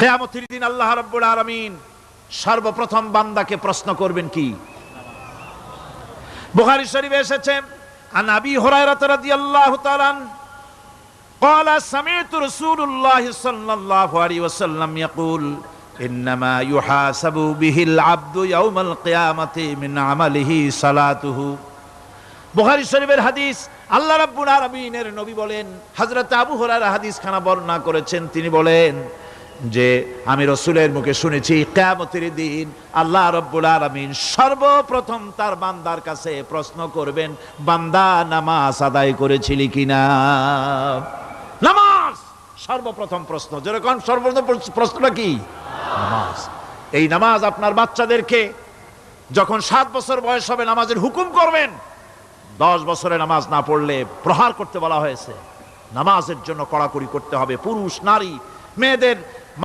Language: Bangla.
কিয়ামতের দিন আল্লাহ রাব্বুল আলামিন সর্বপ্রথম বান্দাকে প্রশ্ন করবেন কি? বুখারী শরীফে এসেছে, আন আবি হুরায়রা রাদিয়াল্লাহু তাআলা قال سمعت رسول الله صلى الله عليه وسلم يقول انما يحاسب به العبد يوم القيامه من عمله صلاته। বুখারী শরীফের হাদিস। আল্লাহ রাব্বুল আলামিনের নবী বলেন, হযরত আবু হুরায়রা হাদিস খানা বর্ণনা করেছেন, তিনি বলেন যে আমি রাসূলের মুখে শুনেছি কিয়ামতের দিন আল্লাহ রাব্বুল আলামিন সর্বপ্রথম তার বান্দার কাছে প্রশ্ন করবেন, বান্দা নামাজ আদায় করেছিলি কিনা। নামাজ সর্বপ্রথম প্রশ্ন। যেরকম সর্বপ্রথম প্রশ্নটা কি? নামাজ। এই নামাজ আপনার বাচ্চাদেরকে যখন 7 বছর বয়স হবে নামাজের হুকুম করবেন, 10 বছরে নামাজ না পড়লে প্রহার করতে বলা হয়েছে। নামাজের জন্য কড়াকড়ি করতে হবে। পুরুষ নারী মেয়েদের